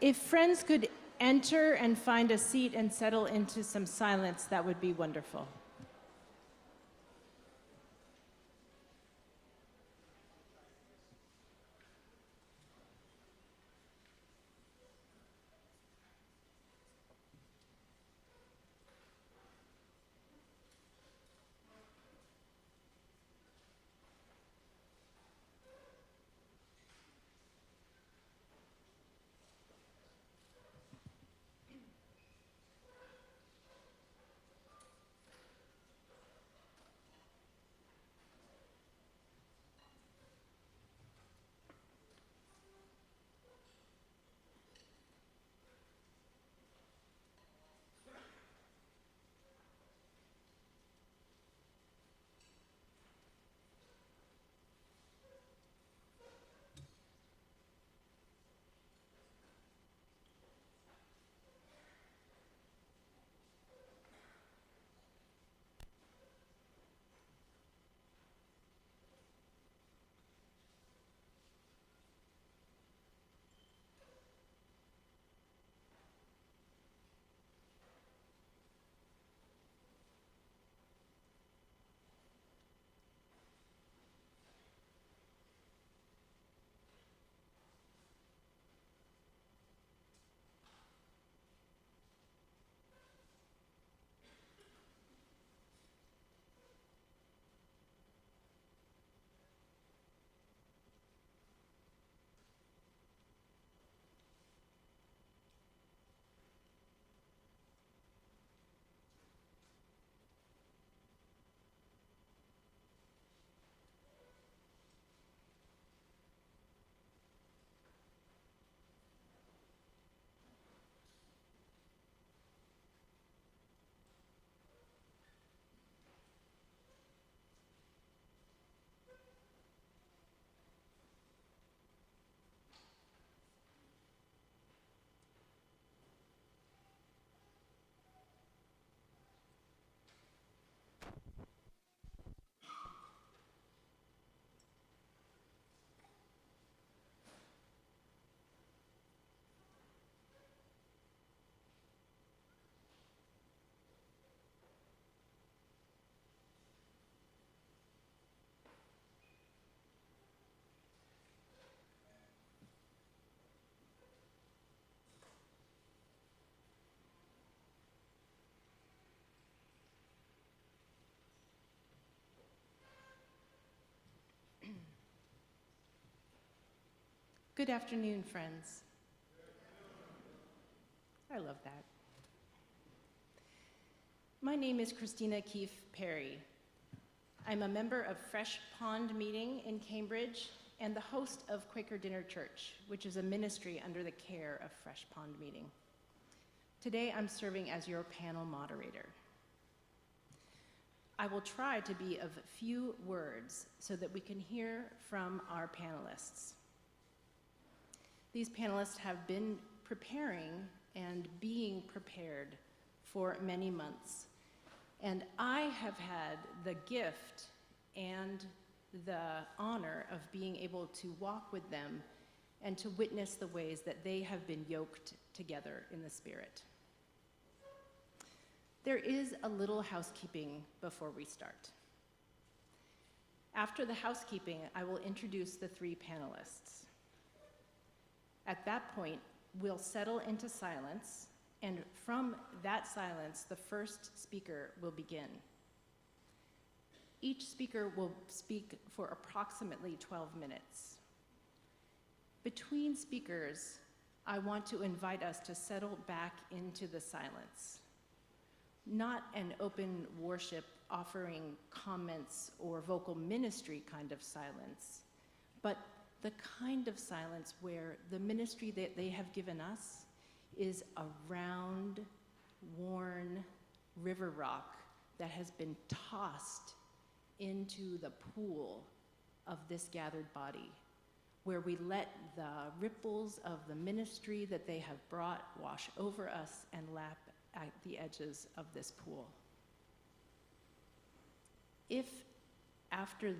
If friends could enter and find a seat and settle into some silence, that would be wonderful. Good afternoon, friends. I love that. My name is Christina Keefe-Perry. I'm a member of Fresh Pond Meeting in Cambridge and the host of Quaker Dinner Church, which is a ministry under the care of Fresh Pond Meeting. Today, I'm serving as your panel moderator. I will try to be of few words so that we can hear from our panelists. These panelists have been preparing and being prepared for many months. And I have had the gift and the honor of being able to walk with them and to witness the ways that they have been yoked together in the Spirit. There is a little housekeeping before we start. After the housekeeping, I will introduce the three panelists. At that point, we'll settle into silence, and from that silence, the first speaker will begin. Each speaker will speak for approximately 12 minutes. Between speakers, I want to invite us to settle back into the silence. Not an open worship offering comments or vocal ministry kind of silence, but the kind of silence where the ministry that they have given us is a round, worn river rock that has been tossed into the pool of this gathered body, where we let the ripples of the ministry that they have brought wash over us and lap at the edges of this pool. If after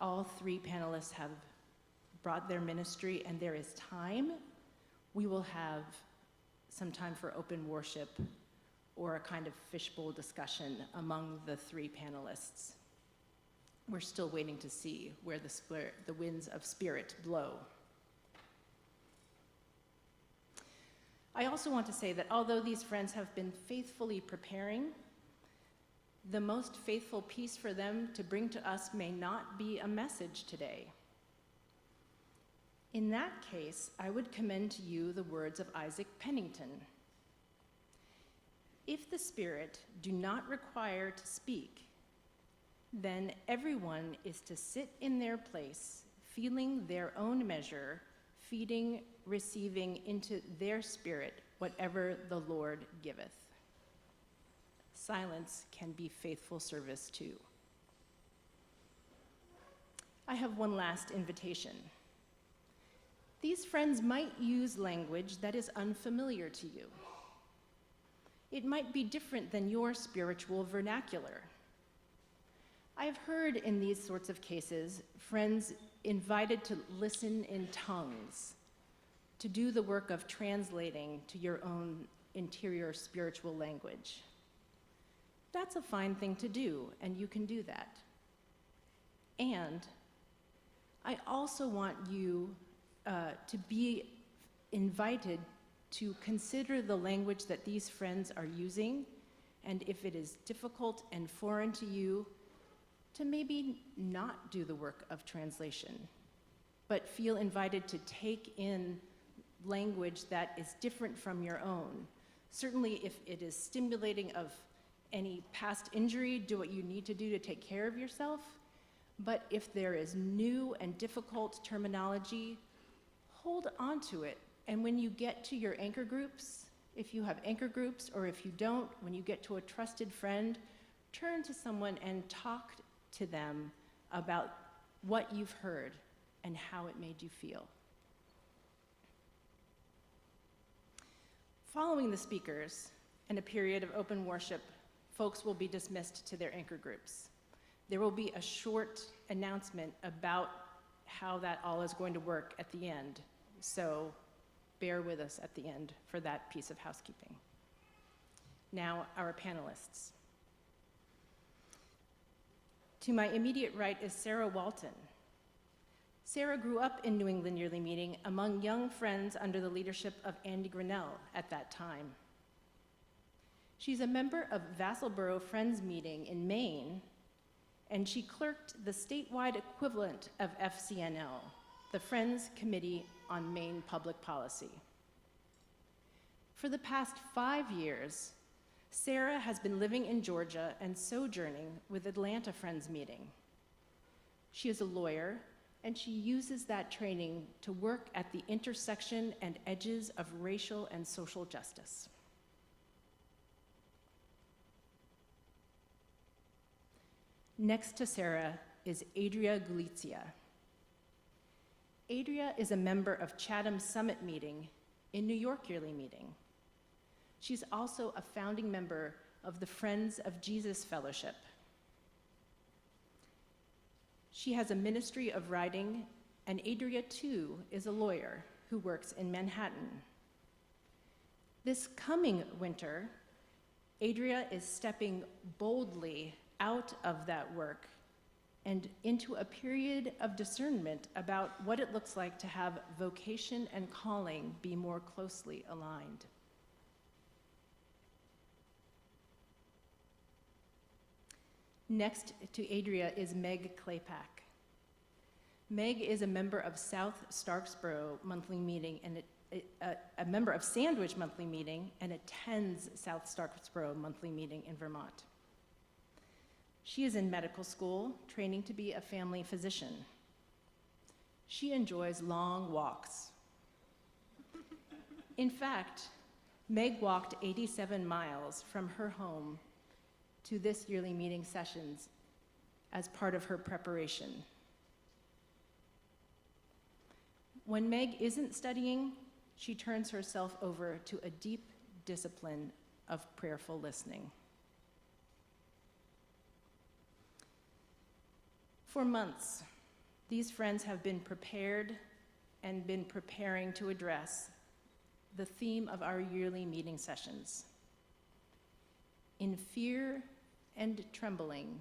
all three panelists have brought their ministry and there is time, we will have some time for open worship or a kind of fishbowl discussion among the three panelists. We're still waiting to see where the winds of spirit blow. I also want to say that although these friends have been faithfully preparing, the most faithful piece for them to bring to us may not be a message today. In that case, I would commend to you the words of Isaac Pennington. If the Spirit do not require to speak, then everyone is to sit in their place, feeling their own measure, feeding, receiving into their spirit whatever the Lord giveth. Silence can be faithful service too. I have one last invitation. These friends might use language that is unfamiliar to you. It might be different than your spiritual vernacular. I've heard in these sorts of cases, friends invited to listen in tongues, to do the work of translating to your own interior spiritual language. That's a fine thing to do, and you can do that. And I also want you to be invited to consider the language that these friends are using, and if it is difficult and foreign to you, to maybe not do the work of translation, but feel invited to take in language that is different from your own. Certainly if it is stimulating of any past injury, do what you need to do to take care of yourself. But if there is new and difficult terminology, hold on to it. And when you get to your anchor groups, if you have anchor groups, or if you don't, when you get to a trusted friend, turn to someone and talk to them about what you've heard and how it made you feel. Following the speakers and a period of open worship, folks will be dismissed to their anchor groups. There will be a short announcement about how that all is going to work at the end, so bear with us at the end for that piece of housekeeping. Now, our panelists. To my immediate right is Sarah Walton. Sarah grew up in New England Yearly Meeting among young friends under the leadership of Andy Grinnell at that time. She's a member of Vassalboro Friends Meeting in Maine, and she clerked the statewide equivalent of FCNL, the Friends Committee on Maine Public Policy. For the past 5 years, Sarah has been living in Georgia and sojourning with Atlanta Friends Meeting. She is a lawyer, and she uses that training to work at the intersection and edges of racial and social justice. Next to Sarah is Adria Gulizia. Adria is a member of Chatham Summit Meeting in New York Yearly Meeting. She's also a founding member of the Friends of Jesus Fellowship. She has a ministry of writing, and Adria, too, is a lawyer who works in Manhattan. This coming winter, Adria is stepping boldly out of that work and into a period of discernment about what it looks like to have vocation and calling be more closely aligned. Next to Adria is Meg Klepack. Meg is a member of South Starksboro Monthly Meeting and a member of Sandwich Monthly Meeting and attends South Starksboro Monthly Meeting in Vermont. She is in medical school, training to be a family physician. She enjoys long walks. In fact, Meg walked 87 miles from her home to this yearly meeting sessions as part of her preparation. When Meg isn't studying, she turns herself over to a deep discipline of prayerful listening. For months, these friends have been prepared and been preparing to address the theme of our yearly meeting sessions. In fear and trembling,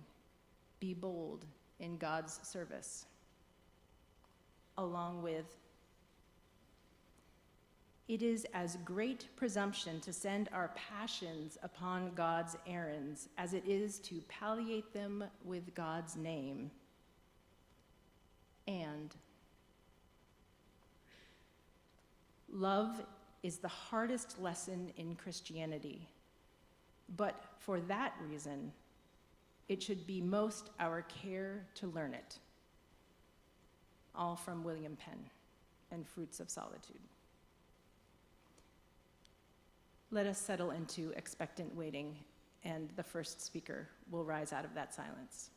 be bold in God's service. Along with, it is as great presumption to send our passions upon God's errands as it is to palliate them with God's name. And love is the hardest lesson in Christianity, but for that reason, it should be most our care to learn it. All from William Penn and Fruits of Solitude. Let us settle into expectant waiting, and the first speaker will rise out of that silence.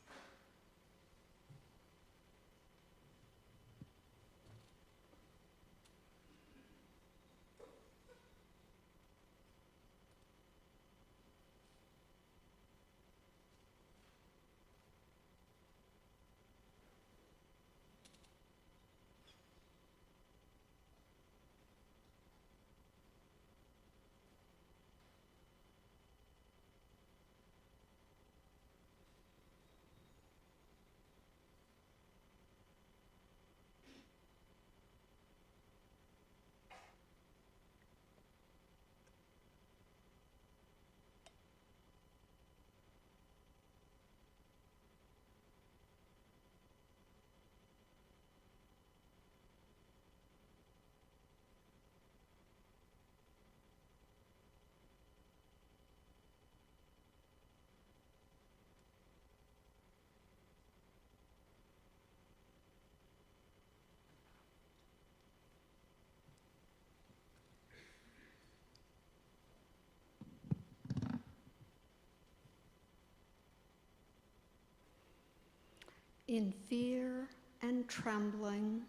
In fear and trembling,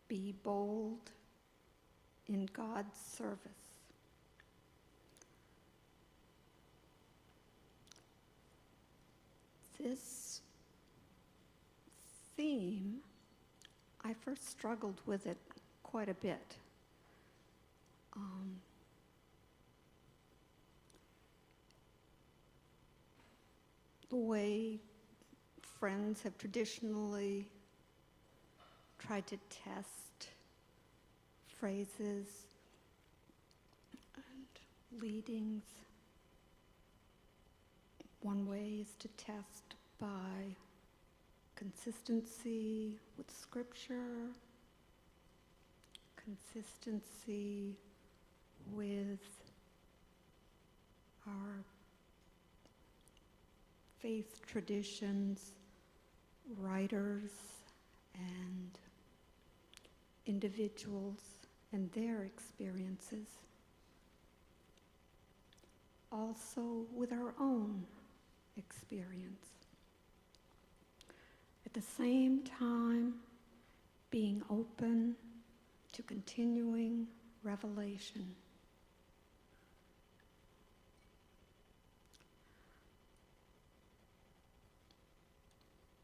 be bold in God's service. This theme, I first struggled with it quite a bit. The way friends have traditionally tried to test phrases and leadings. One way is to test by consistency with Scripture, consistency with our faith traditions, writers and individuals and their experiences. Also with our own experience. At the same time, being open to continuing revelation.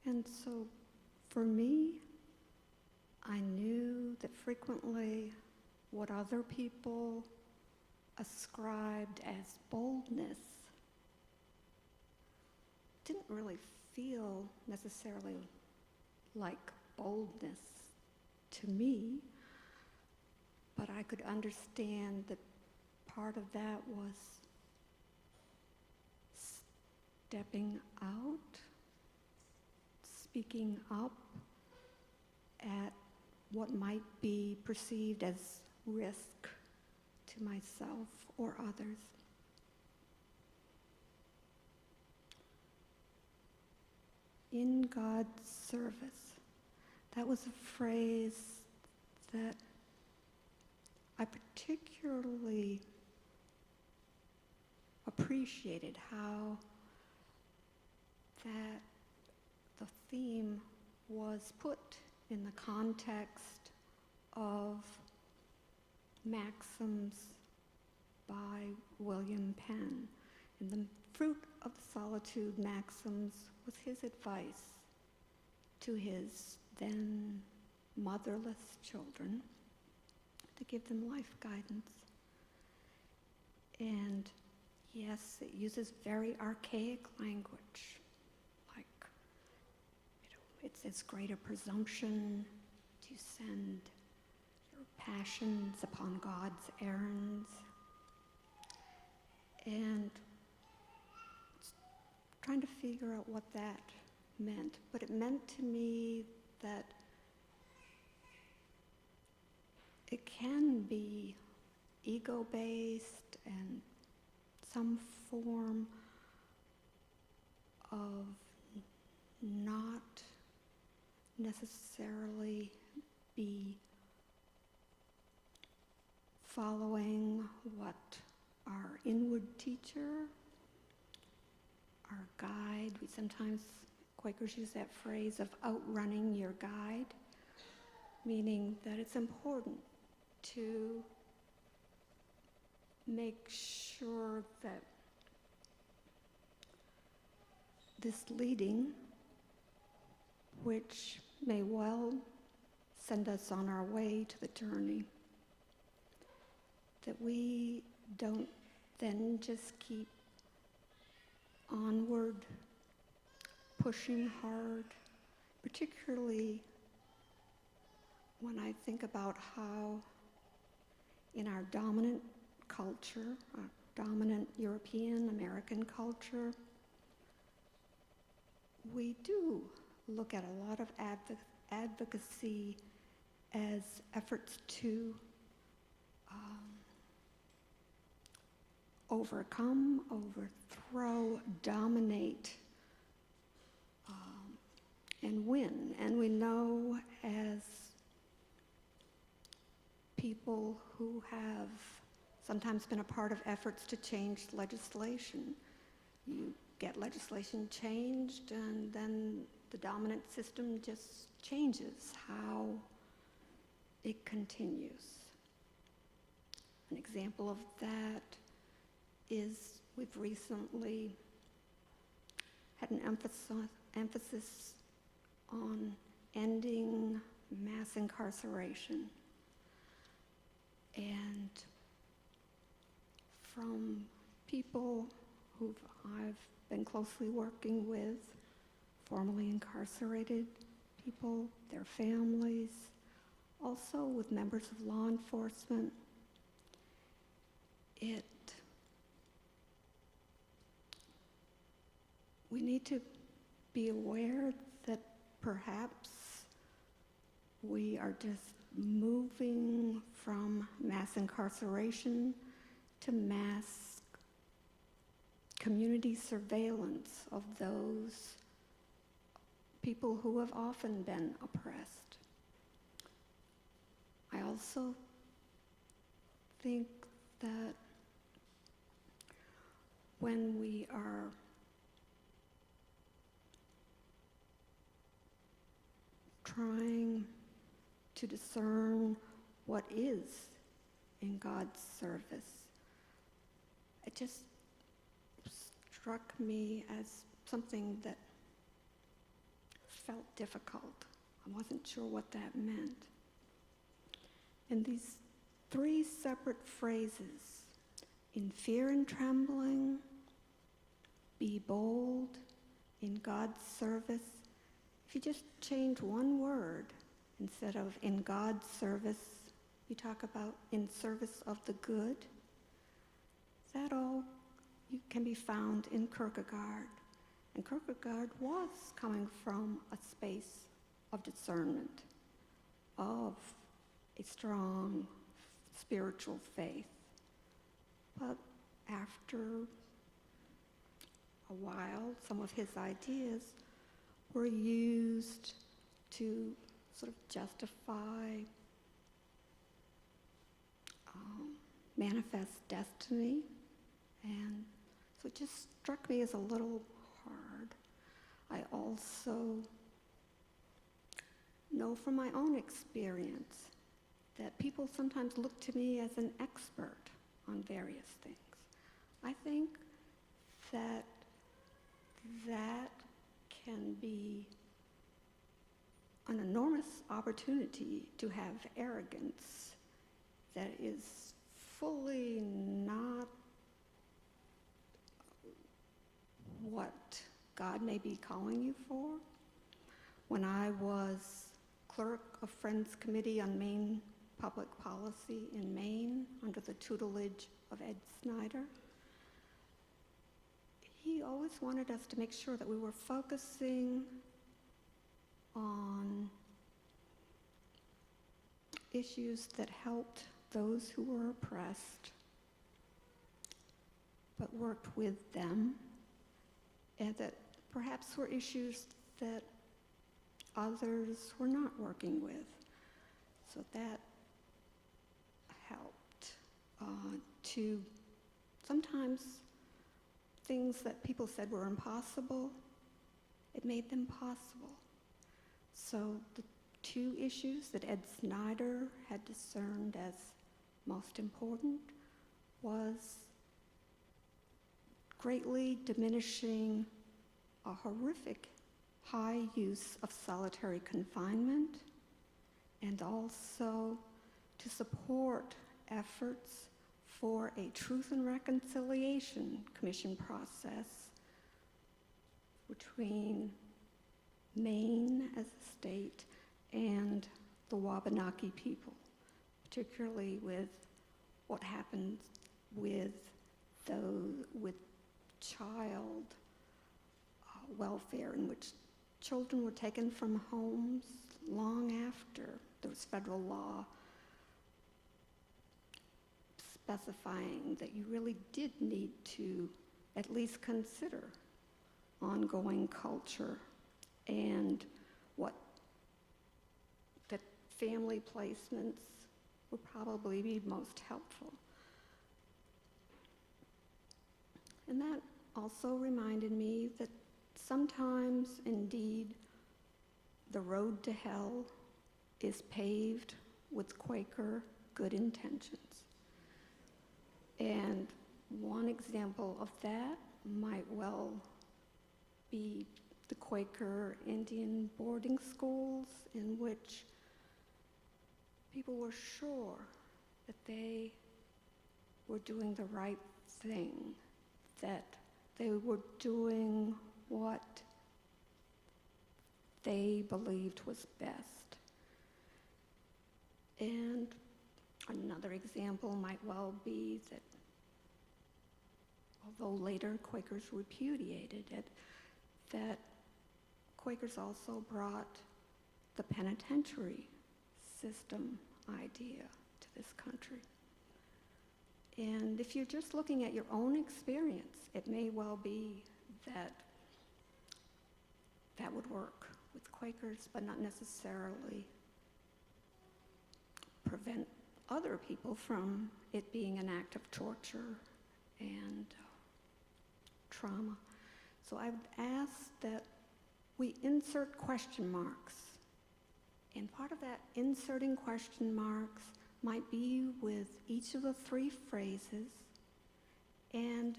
And so, for me, I knew that frequently what other people ascribed as boldness didn't really feel necessarily like boldness to me, but I could understand that part of that was stepping out, speaking up at what might be perceived as risk to myself or others. In God's service. That was a phrase that I particularly appreciated, how that the theme was put in the context of maxims by William Penn. And the fruit of the solitude maxims was his advice to his then motherless children to give them life guidance. And yes, it uses very archaic language, like, it says greater presumption to send your passions upon God's errands. And trying to figure out what that meant. But it meant to me that it can be ego-based and some form of not necessarily be following what our inward teacher, our guide, we sometimes, Quakers use that phrase of outrunning your guide, meaning that it's important to make sure that this leading, which may well send us on our way to the journey, that we don't then just keep onward, pushing hard, particularly when I think about how in our dominant culture, our dominant European, American culture, we do look at a lot of advocacy as efforts to overcome, overthrow, dominate, and win. And we know as people who have sometimes been a part of efforts to change legislation, you get legislation changed and then the dominant system just changes how it continues. An example of that is we've recently had an emphasis on ending mass incarceration. And from people who I've been closely working with, formerly incarcerated people, their families, also with members of law enforcement, we need to be aware that perhaps we are just moving from mass incarceration to mass community surveillance of those people who have often been oppressed. I also think that when we are trying to discern what is in God's service, it just struck me as something that felt difficult. I wasn't sure what that meant. And these three separate phrases, in fear and trembling, be bold, in God's service, if you just change one word, instead of in God's service, you talk about in service of the good, that all can be found in Kierkegaard. And Kierkegaard was coming from a space of discernment, of a strong spiritual faith. But after a while, some of his ideas were used to sort of justify manifest destiny. And so it just struck me as a little hard. I also know from my own experience that people sometimes look to me as an expert on various things. I think that that can be an enormous opportunity to have arrogance that is fully not what God may be calling you for. When I was clerk of Friends Committee on Maine Public Policy in Maine under the tutelage of Ed Snyder, he always wanted us to make sure that we were focusing on issues that helped those who were oppressed, but worked with them, and that perhaps were issues that others were not working with. So that helped to sometimes things that people said were impossible, it made them possible. So the two issues that Ed Snyder had discerned as most important was greatly diminishing a horrific high use of solitary confinement, and also to support efforts for a Truth and Reconciliation Commission process between Maine as a state and the Wabanaki people, particularly with what happened with child welfare, in which children were taken from homes long after there was federal law specifying that you really did need to at least consider ongoing culture and what that family placements would probably be most helpful. And that also reminded me that sometimes, indeed, the road to hell is paved with Quaker good intentions. And one example of that might well be the Quaker Indian boarding schools, in which people were sure that they were doing the right thing, that they were doing what they believed was best. And another example might well be that although later Quakers repudiated it, that Quakers also brought the penitentiary system idea to this country. And if you're just looking at your own experience, it may well be that that would work with Quakers, but not necessarily prevent other people from it being an act of torture and trauma. So I would ask that we insert question marks. And part of that inserting question marks might be with each of the three phrases, and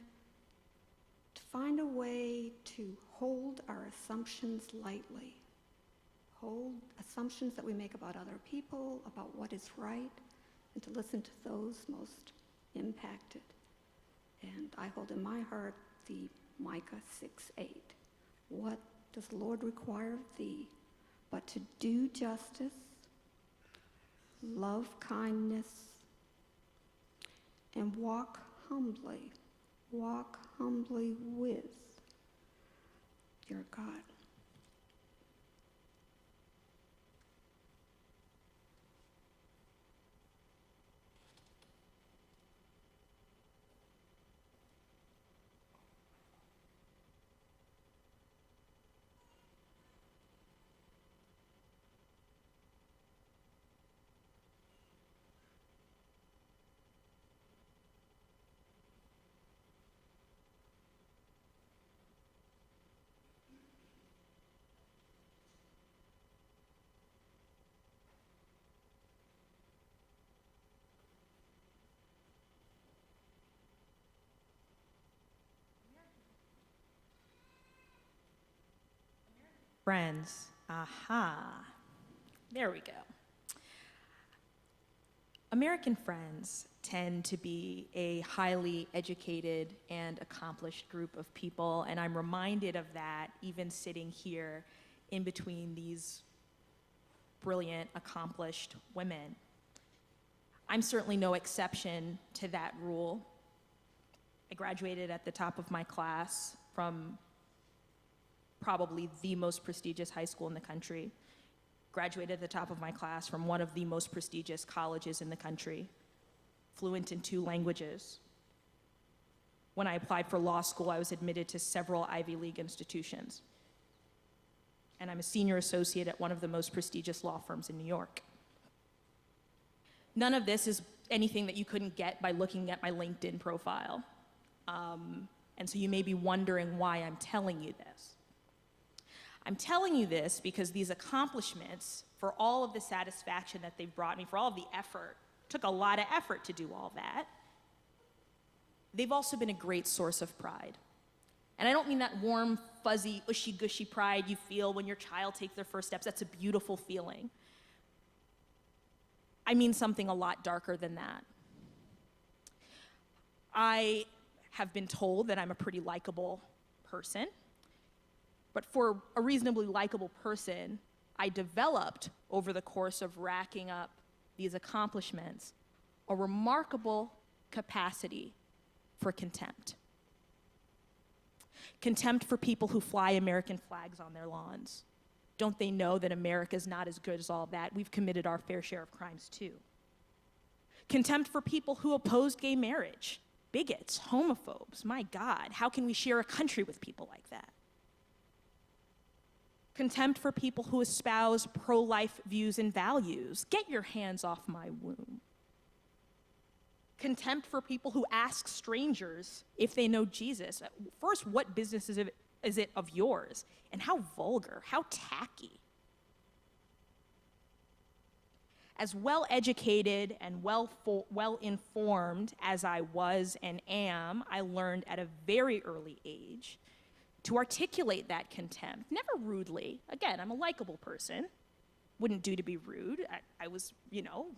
to find a way to hold our assumptions lightly. Hold assumptions that we make about other people, about what is right, and to listen to those most impacted. And I hold in my heart the Micah 6:8. What does the Lord require of thee but to do justice, love kindness, and walk humbly with your God. Friends, aha, there we go. American friends tend to be a highly educated and accomplished group of people, and I'm reminded of that even sitting here in between these brilliant, accomplished women. I'm certainly no exception to that rule. I graduated at the top of my class from probably the most prestigious high school in the country. Graduated at the top of my class from one of the most prestigious colleges in the country, fluent in 2 languages. When I applied for law school, I was admitted to several Ivy League institutions. And I'm a senior associate at one of the most prestigious law firms in New York. None of this is anything that you couldn't get by looking at my LinkedIn profile. And so you may be wondering why I'm telling you this. I'm telling you this because these accomplishments, for all of the satisfaction that they've brought me, for all of the effort, took a lot of effort to do all that, they've also been a great source of pride. And I don't mean that warm, fuzzy, ushy-gushy pride you feel when your child takes their first steps. That's a beautiful feeling. I mean something a lot darker than that. I have been told that I'm a pretty likable person. But for a reasonably likable person, I developed, over the course of racking up these accomplishments, a remarkable capacity for contempt. Contempt for people who fly American flags on their lawns. Don't they know that America's not as good as all that? We've committed our fair share of crimes too. Contempt for people who oppose gay marriage. Bigots, homophobes, my God, how can we share a country with people like that? Contempt for people who espouse pro-life views and values. Get your hands off my womb. Contempt for people who ask strangers if they know Jesus. First, what business is it of yours? And how vulgar, how tacky. As well-educated and well-informed as I was and am, I learned at a very early age to articulate that contempt, never rudely. Again, I'm a likable person. Wouldn't do to be rude. I was,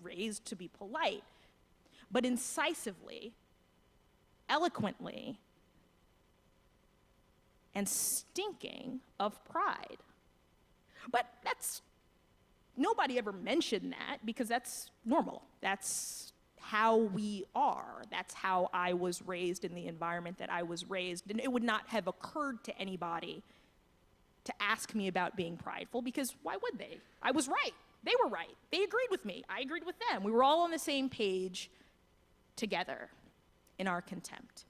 raised to be polite. But incisively, eloquently, and stinking of pride. But nobody ever mentioned that because that's normal. That's how we are. That's how I was raised in the environment that I was raised. And it would not have occurred to anybody to ask me about being prideful because why would they? I was right. They were right. They agreed with me. I agreed with them. We were all on the same page together in our contempt.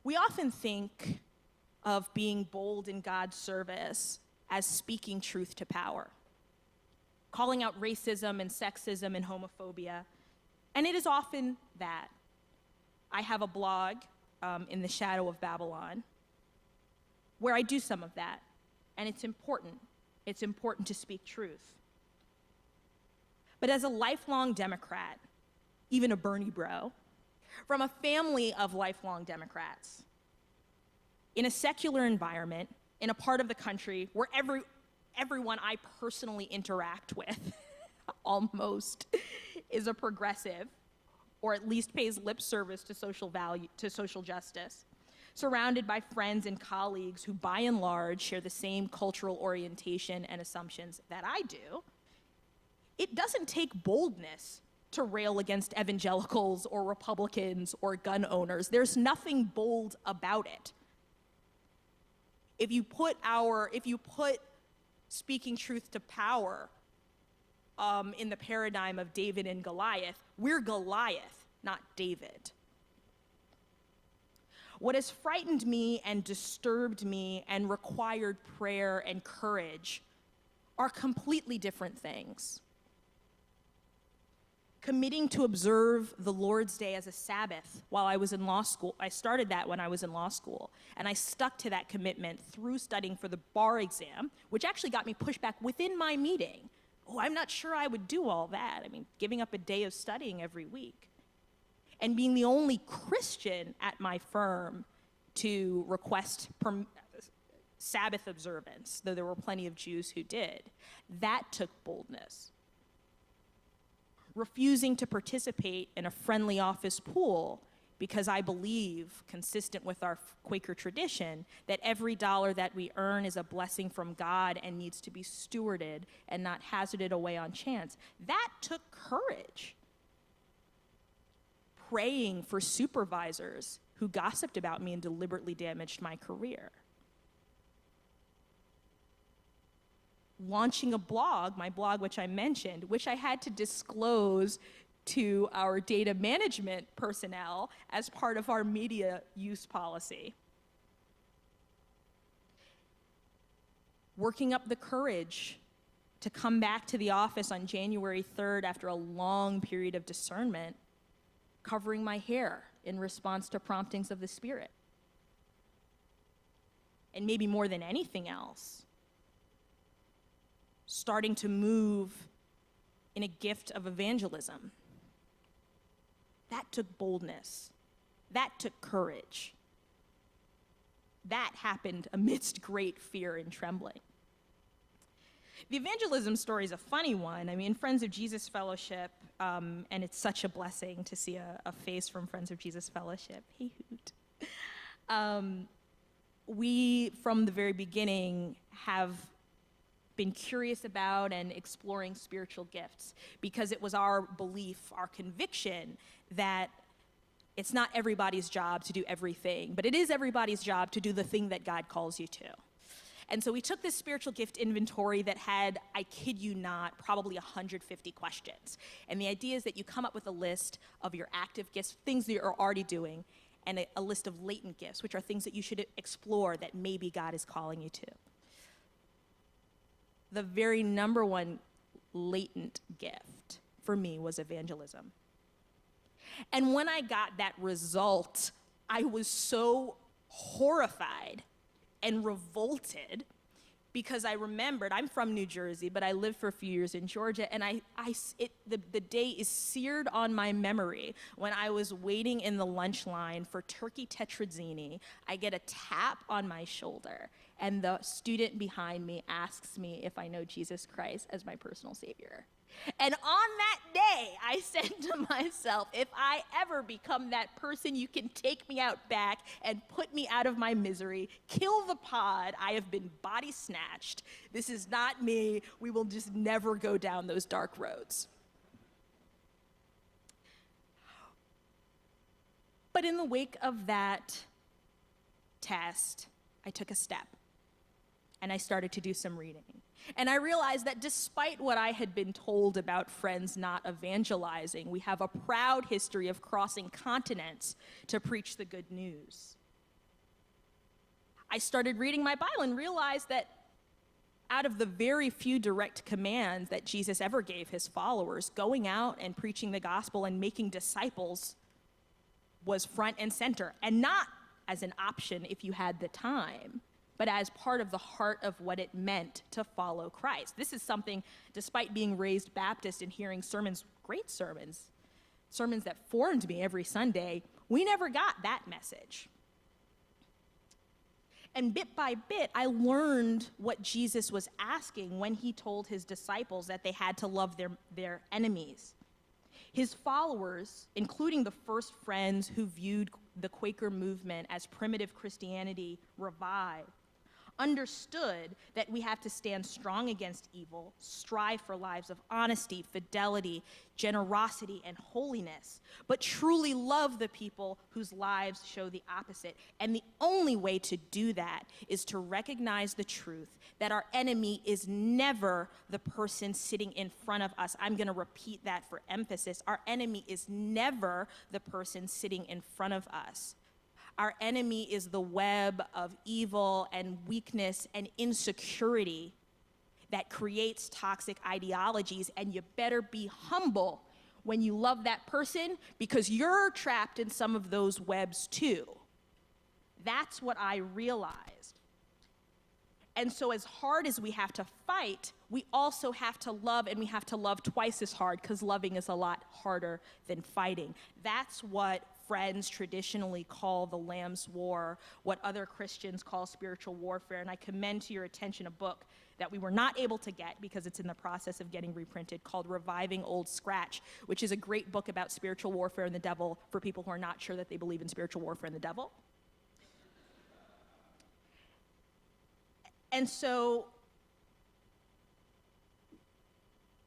We often think of being bold in God's service as speaking truth to power, calling out racism and sexism and homophobia, and it is often that. I have a blog in the shadow of Babylon where I do some of that, and it's important. It's important to speak truth. But as a lifelong Democrat, even a Bernie bro, from a family of lifelong Democrats, in a secular environment, in a part of the country where everyone I personally interact with almost is a progressive, or at least pays lip service to social value, to social justice, surrounded by friends and colleagues who by and large share the same cultural orientation and assumptions that I do, it doesn't take boldness to rail against evangelicals or Republicans or gun owners. There's nothing bold about it. If you put speaking truth to power in the paradigm of David and Goliath, we're Goliath, not David. What has frightened me and disturbed me and required prayer and courage are completely different things. Committing to observe the Lord's Day as a Sabbath while I was in law school. I started that when I was in law school, and I stuck to that commitment through studying for the bar exam, which actually got me pushed back within my meeting. Oh, I'm not sure I would do all that. I mean, giving up a day of studying every week. And being the only Christian at my firm to request Sabbath observance, though there were plenty of Jews who did, that took boldness. refusing to participate in a friendly office pool because I believe, consistent with our Quaker tradition, that every dollar that we earn is a blessing from God and needs to be stewarded and not hazarded away on chance. That took courage. Praying for supervisors who gossiped about me and deliberately damaged my career. Launching a blog, my blog which I mentioned, which I had to disclose to our data management personnel as part of our media use policy. Working up the courage to come back to the office on January 3rd after a long period of discernment, covering my hair in response to promptings of the Spirit. And maybe more than anything else, starting to move in a gift of evangelism. That took boldness. That took courage. That happened amidst great fear and trembling. The evangelism story is a funny one. I mean, Friends of Jesus Fellowship, and it's such a blessing to see a face from Friends of Jesus Fellowship. Hey, hoot. We, from the very beginning, have been curious about and exploring spiritual gifts because it was our belief, our conviction, that it's not everybody's job to do everything, but it is everybody's job to do the thing that God calls you to. And so we took this spiritual gift inventory that had, I kid you not, probably 150 questions. And the idea is that you come up with a list of your active gifts, things that you're already doing, and a list of latent gifts, which are things that you should explore that maybe God is calling you to. The very number one latent gift for me was evangelism. And when I got that result, I was so horrified and revolted because I remembered, I'm from New Jersey, but I lived for a few years in Georgia, and the day is seared on my memory. When I was waiting in the lunch line for turkey tetrazzini, I get a tap on my shoulder, and the student behind me asks me if I know Jesus Christ as my personal Savior. And on that day, I said to myself, if I ever become that person, you can take me out back and put me out of my misery, kill the pod, I have been body snatched. This is not me. We will just never go down those dark roads. But in the wake of that test, I took a step and I started to do some reading. And I realized that despite what I had been told about friends not evangelizing, we have a proud history of crossing continents to preach the good news. I started reading my Bible and realized that out of the very few direct commands that Jesus ever gave his followers, going out and preaching the gospel and making disciples was front and center, and not as an option if you had the time, but as part of the heart of what it meant to follow Christ. This is something, despite being raised Baptist and hearing sermons, great sermons that formed me every Sunday, we never got that message. And bit by bit, I learned what Jesus was asking when he told his disciples that they had to love their enemies. His followers, including the first friends who viewed the Quaker movement as primitive Christianity revived, understood that we have to stand strong against evil, strive for lives of honesty, fidelity, generosity, and holiness, but truly love the people whose lives show the opposite. And the only way to do that is to recognize the truth that our enemy is never the person sitting in front of us. I'm going to repeat that for emphasis. Our enemy is never the person sitting in front of us. Our enemy is the web of evil and weakness and insecurity that creates toxic ideologies, and you better be humble when you love that person because you're trapped in some of those webs too. That's what I realized. And so as hard as we have to fight, we also have to love, and we have to love twice as hard, because loving is a lot harder than fighting. That's what Friends traditionally call the Lamb's War, what other Christians call spiritual warfare. And I commend to your attention a book that we were not able to get because it's in the process of getting reprinted, called Reviving Old Scratch, which is a great book about spiritual warfare and the devil for people who are not sure that they believe in spiritual warfare and the devil. And so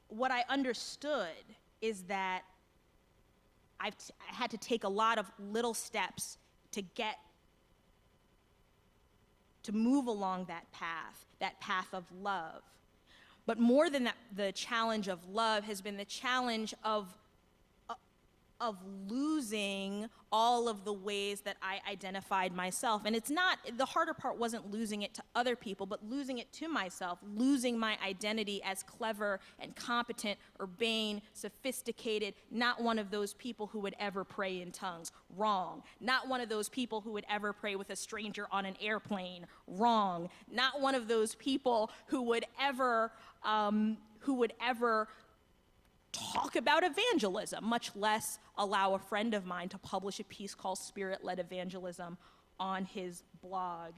what I understood is that I had to take a lot of little steps to move along that path of love. But more than that, the challenge of love has been the challenge of losing all of the ways that I identified myself. And it's not, the harder part wasn't losing it to other people, but losing it to myself, losing my identity as clever and competent, urbane, sophisticated, not one of those people who would ever pray in tongues. Wrong. Not one of those people who would ever pray with a stranger on an airplane. Wrong. Not one of those people who would ever talk about evangelism, much less allow a friend of mine to publish a piece called Spirit-Led Evangelism on his blog,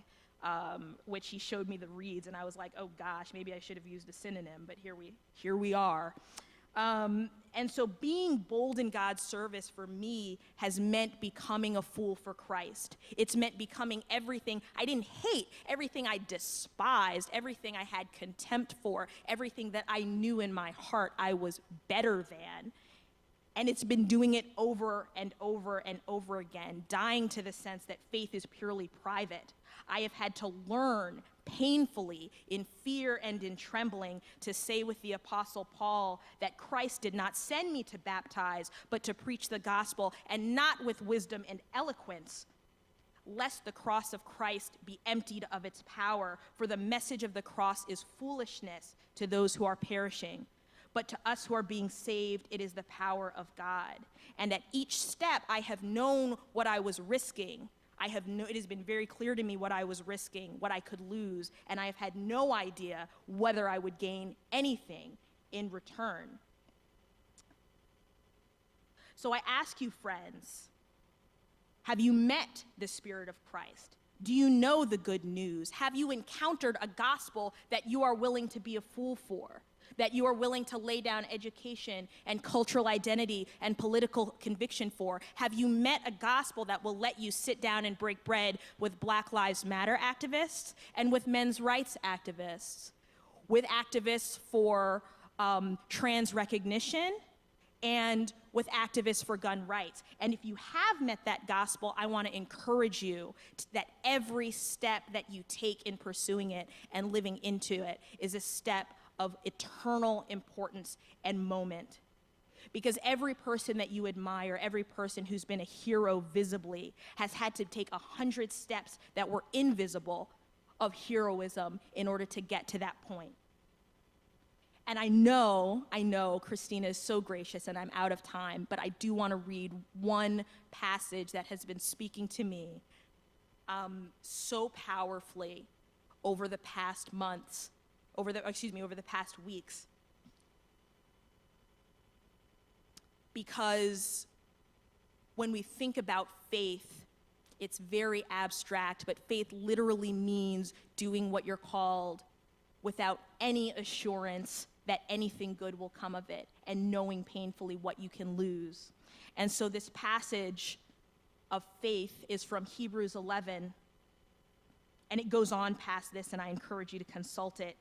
which he showed me the reads, and I was like, oh gosh, maybe I should have used a synonym, but here we are. And so being bold in God's service for me has meant becoming a fool for Christ. It's meant becoming everything I didn't hate, everything I despised, everything I had contempt for, everything that I knew in my heart I was better than. And it's been doing it over and over and over again, dying to the sense that faith is purely private. I have had to learn painfully, in fear and in trembling, to say with the Apostle Paul that Christ did not send me to baptize, but to preach the gospel, and not with wisdom and eloquence, lest the cross of Christ be emptied of its power. For the message of the cross is foolishness to those who are perishing, but to us who are being saved, it is the power of God. And at each step, I have known what I was risking. It has been very clear to me what I was risking, what I could lose, and I have had no idea whether I would gain anything in return. So I ask you, friends, have you met the Spirit of Christ? Do you know the good news? Have you encountered a gospel that you are willing to be a fool for? That you are willing to lay down education and cultural identity and political conviction for? Have you met a gospel that will let you sit down and break bread with Black Lives Matter activists and with men's rights activists, with activists for trans recognition, and with activists for gun rights? And if you have met that gospel, I want to encourage you that every step that you take in pursuing it and living into it is a step of eternal importance and moment. Because every person that you admire, every person who's been a hero visibly, has had to take 100 steps that were invisible of heroism in order to get to that point. And I know Christina is so gracious and I'm out of time, but I do want to read one passage that has been speaking to me so powerfully over the past months, over the past weeks. Because when we think about faith, it's very abstract, but faith literally means doing what you're called without any assurance that anything good will come of it, and knowing painfully what you can lose. And so this passage of faith is from Hebrews 11, and it goes on past this, and I encourage you to consult it.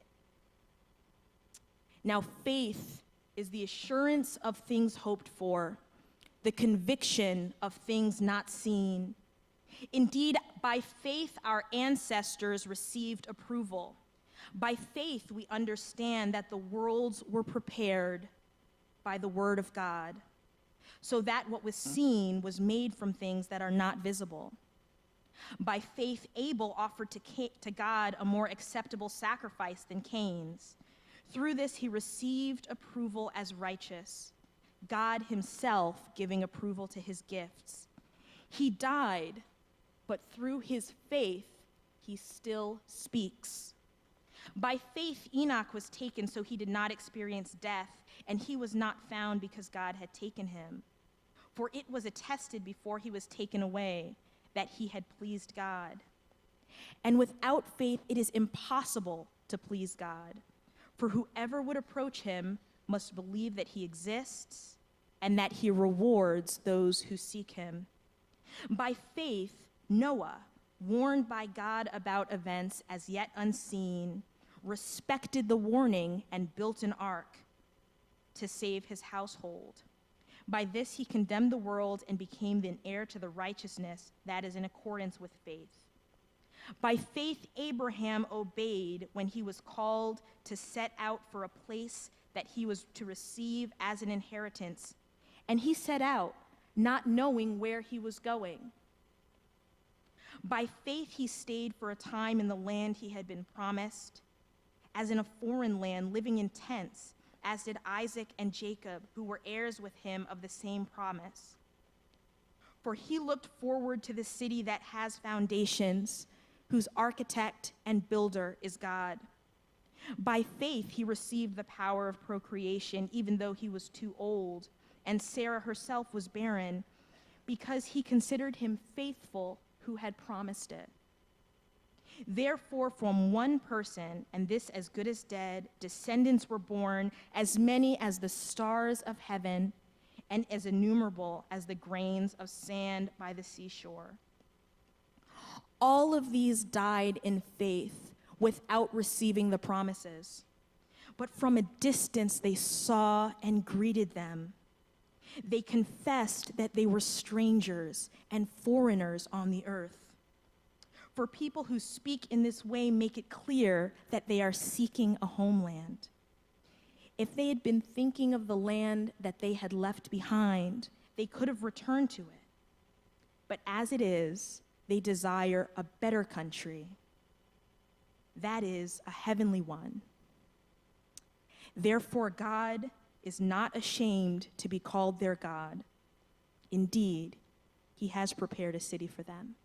Now, faith is the assurance of things hoped for, the conviction of things not seen. Indeed, by faith our ancestors received approval. By faith we understand that the worlds were prepared by the word of God, so that what was seen was made from things that are not visible. By faith Abel offered to God a more acceptable sacrifice than Cain's. Through this he received approval as righteous, God himself giving approval to his gifts. He died, but through his faith he still speaks. By faith, Enoch was taken so he did not experience death, and he was not found because God had taken him. For it was attested before he was taken away that he had pleased God. And without faith, it is impossible to please God. For whoever would approach him must believe that he exists and that he rewards those who seek him. By faith, Noah, warned by God about events as yet unseen, respected the warning and built an ark to save his household. By this he condemned the world and became an heir to the righteousness that is in accordance with faith. By faith, Abraham obeyed when he was called to set out for a place that he was to receive as an inheritance. And he set out, not knowing where he was going. By faith, he stayed for a time in the land he had been promised, as in a foreign land, living in tents, as did Isaac and Jacob, who were heirs with him of the same promise. For he looked forward to the city that has foundations, whose architect and builder is God. By faith, he received the power of procreation, even though he was too old, and Sarah herself was barren, because he considered him faithful who had promised it. Therefore, from one person, and this as good as dead, descendants were born, as many as the stars of heaven, and as innumerable as the grains of sand by the seashore. All of these died in faith without receiving the promises. But from a distance they saw and greeted them. They confessed that they were strangers and foreigners on the earth. For people who speak in this way make it clear that they are seeking a homeland. If they had been thinking of the land that they had left behind, they could have returned to it. But as it is, they desire a better country, that is, a heavenly one. Therefore, God is not ashamed to be called their God. Indeed, he has prepared a city for them.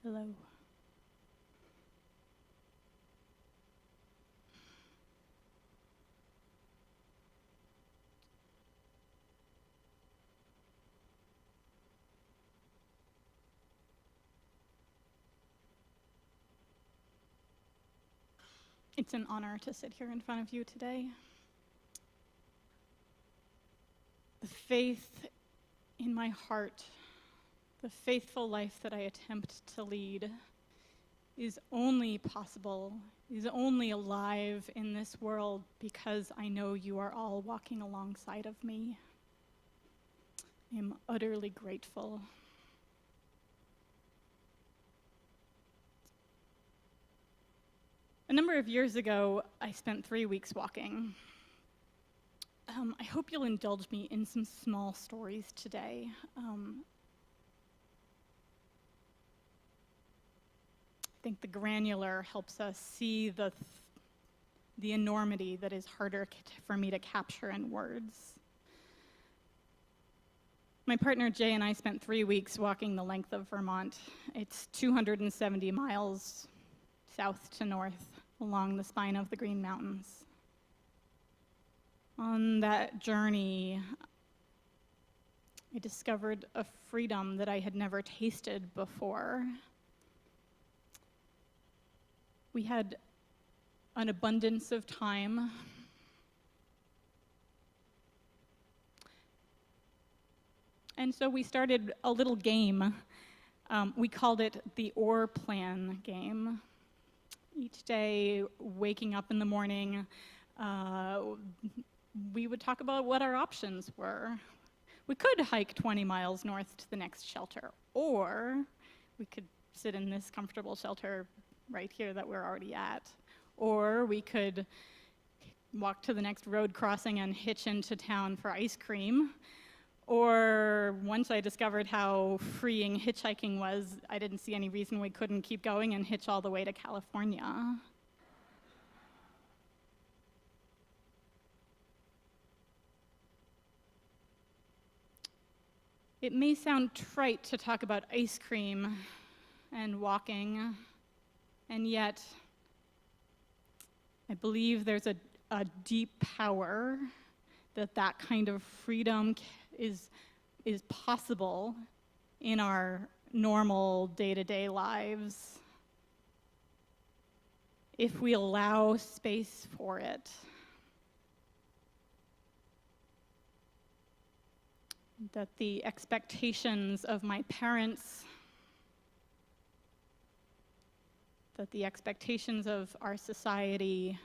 Hello. It's an honor to sit here in front of you today. The faith in my heart, the faithful life that I attempt to lead, is only possible, is only alive in this world because I know you are all walking alongside of me. I am utterly grateful. A number of years ago, I spent 3 weeks walking. I hope you'll indulge me in some small stories today. I think the granular helps us see the enormity that is harder for me to capture in words. My partner Jay and I spent 3 weeks walking the length of Vermont. It's 270 miles south to north along the spine of the Green Mountains. On that journey, I discovered a freedom that I had never tasted before. We had an abundance of time. And so we started a little game. We called it the or plan game. Each day, waking up in the morning, we would talk about what our options were. We could hike 20 miles north to the next shelter, or we could sit in this comfortable shelter right here that we're already at, or we could walk to the next road crossing and hitch into town for ice cream. Or once I discovered how freeing hitchhiking was, I didn't see any reason we couldn't keep going and hitch all the way to California. It may sound trite to talk about ice cream and walking, and yet I believe there's a deep power that kind of freedom is possible in our normal day-to-day lives if we allow space for it. That the expectations of my parents, that the expectations of our society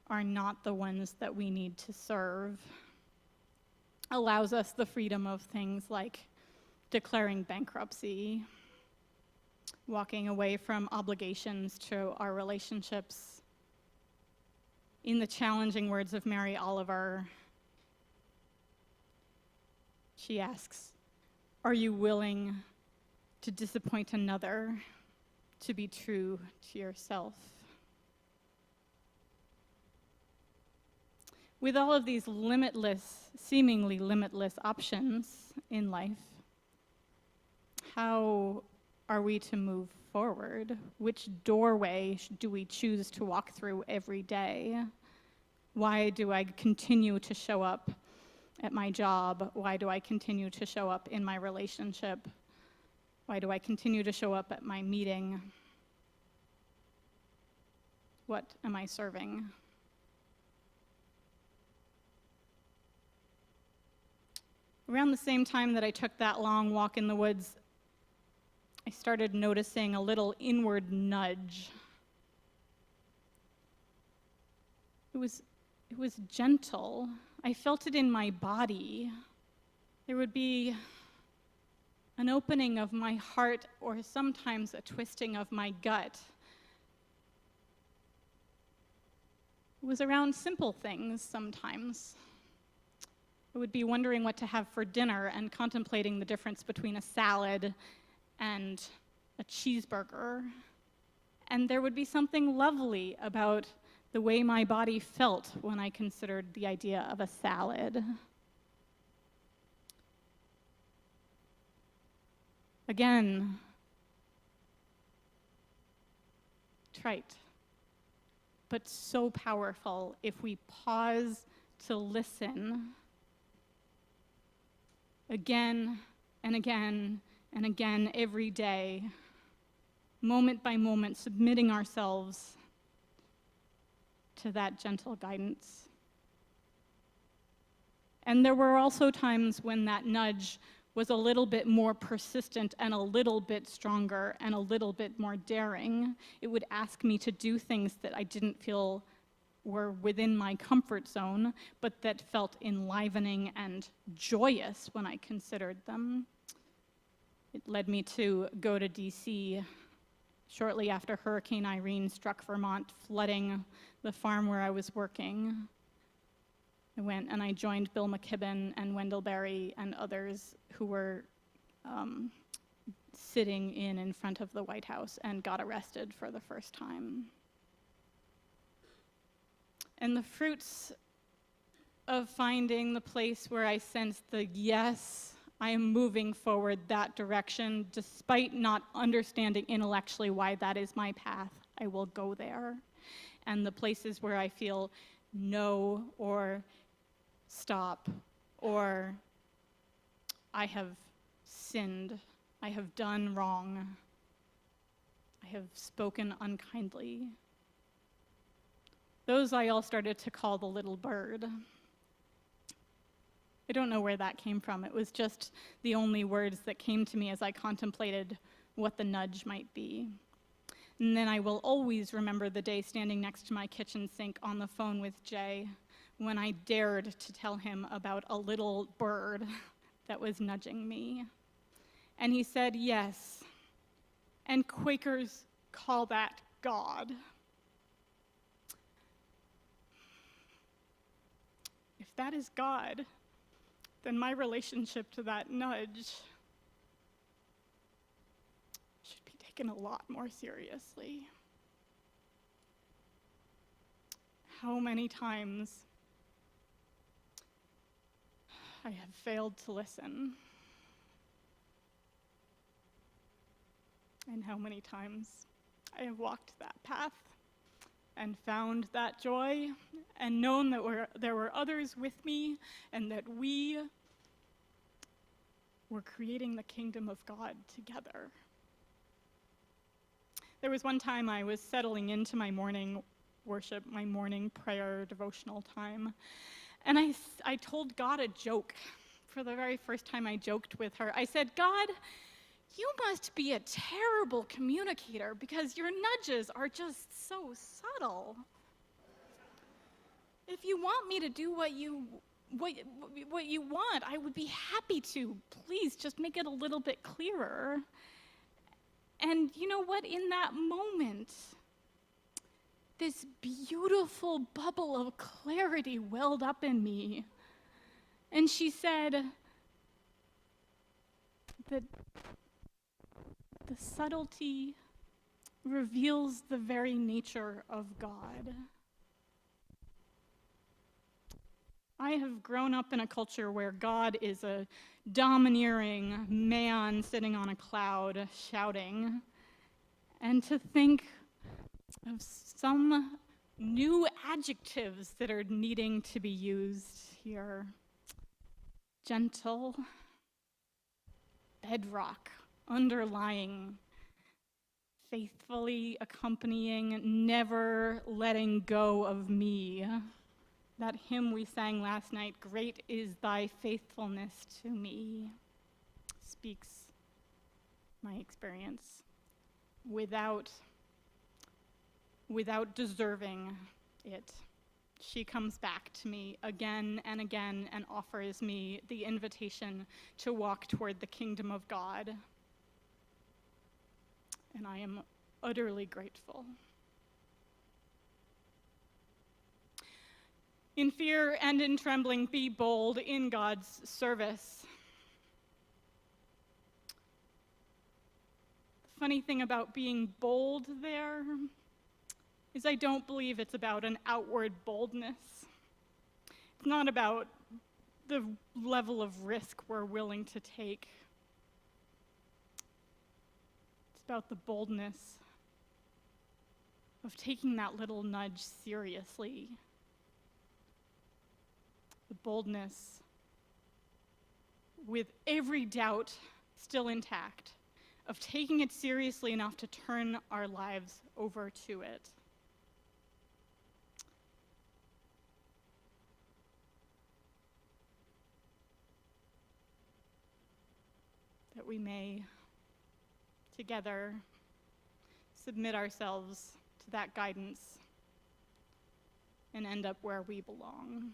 are not the ones that we need to serve, allows us the freedom of things like declaring bankruptcy, walking away from obligations to our relationships. In the challenging words of Mary Oliver, she asks, "Are you willing to disappoint another to be true to yourself?" With all of these seemingly limitless options in life, how are we to move forward? Which doorway do we choose to walk through every day? Why do I continue to show up at my job? Why do I continue to show up in my relationship? Why do I continue to show up at my meeting? What am I serving? Around the same time that I took that long walk in the woods, I started noticing a little inward nudge. It was gentle. I felt it in my body. There would be an opening of my heart or sometimes a twisting of my gut. It was around simple things sometimes. I would be wondering what to have for dinner and contemplating the difference between a salad and a cheeseburger. And there would be something lovely about the way my body felt when I considered the idea of a salad. Again, trite, but so powerful if we pause to listen. Again and again and again every day, moment by moment, submitting ourselves to that gentle guidance. And there were also times when that nudge was a little bit more persistent and a little bit stronger and a little bit more daring. It would ask me to do things that I didn't feel were within my comfort zone, but that felt enlivening and joyous when I considered them. It led me to go to DC shortly after Hurricane Irene struck Vermont, flooding the farm where I was working. I went and I joined Bill McKibben and Wendell Berry and others who were sitting in front of the White House and got arrested for the first time. And the fruits of finding the place where I sensed the yes, I am moving forward that direction, despite not understanding intellectually why that is my path, I will go there. And the places where I feel no or stop or I have sinned, I have done wrong, I have spoken unkindly. Those I all started to call the little bird. I don't know where that came from. It was just the only words that came to me as I contemplated what the nudge might be. And then I will always remember the day standing next to my kitchen sink on the phone with Jay when I dared to tell him about a little bird that was nudging me. And he said, yes, and Quakers call that God. If that is God, then my relationship to that nudge should be taken a lot more seriously. How many times I have failed to listen, and how many times I have walked that path and found that joy and known that there were others with me and that we were creating the kingdom of God together. There was one time I was settling into my morning worship, my morning prayer devotional time, and I told God a joke. For the very first time I joked with her. I said, God, you must be a terrible communicator because your nudges are just so subtle. If you want me to do what you want, I would be happy to. Please just make it a little bit clearer. And you know what? In that moment, this beautiful bubble of clarity welled up in me. And she said that the subtlety reveals the very nature of God. I have grown up in a culture where God is a domineering man sitting on a cloud shouting. And to think of some new adjectives that are needing to be used here. Gentle, bedrock, underlying, faithfully accompanying, never letting go of me. That hymn we sang last night, "Great is thy faithfulness to me," speaks my experience without deserving it. She comes back to me again and again and offers me the invitation to walk toward the kingdom of God. And I am utterly grateful. In fear and in trembling, be bold in God's service. The funny thing about being bold there is I don't believe it's about an outward boldness. It's not about the level of risk we're willing to take. It's about the boldness of taking that little nudge seriously. The boldness with every doubt still intact of taking it seriously enough to turn our lives over to it. That we may together submit ourselves to that guidance and end up where we belong.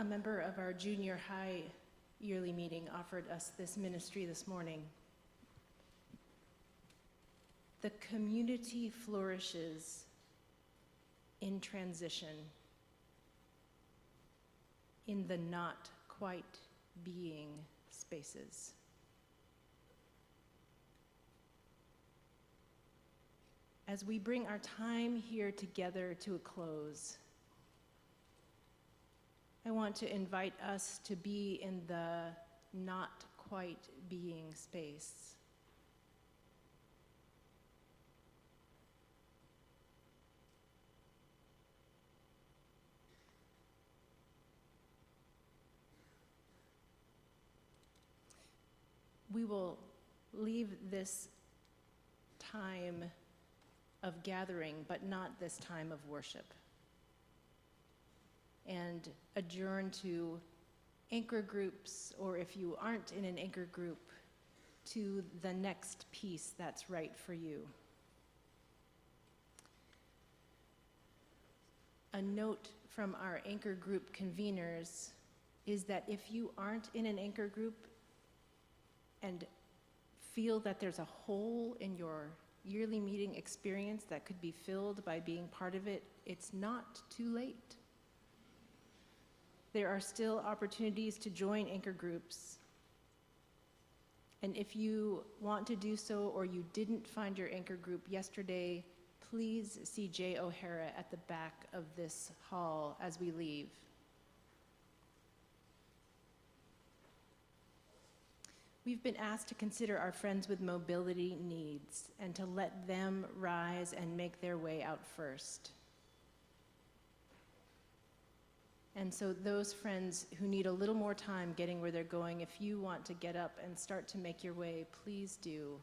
A member of our junior high yearly meeting offered us this ministry this morning. The community flourishes in transition, in the not quite being spaces. As we bring our time here together to a close, I want to invite us to be in the not quite being space. We will leave this time of gathering, but not this time of worship, and adjourn to anchor groups, or if you aren't in an anchor group, to the next piece that's right for you. A note from our anchor group conveners is that if you aren't in an anchor group and feel that there's a hole in your yearly meeting experience that could be filled by being part of it, it's not too late. There are still opportunities to join anchor groups. And if you want to do so, or you didn't find your anchor group yesterday, please see Jay O'Hara at the back of this hall as we leave. We've been asked to consider our friends with mobility needs and to let them rise and make their way out first. And so those friends who need a little more time getting where they're going, if you want to get up and start to make your way, please do.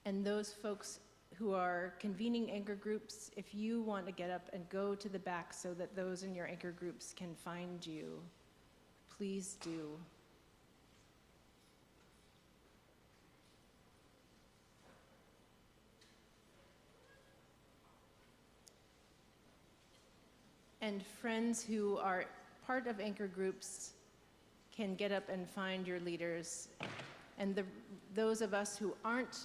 And those folks who are convening anchor groups, if you want to get up and go to the back so that those in your anchor groups can find you, please do. And friends who are part of anchor groups can get up and find your leaders. And those of us who aren't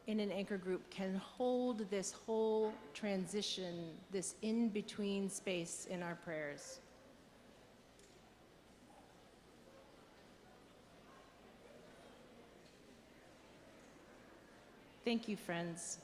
in an anchor group can hold this whole transition, this in-between space in our prayers. Thank you, friends.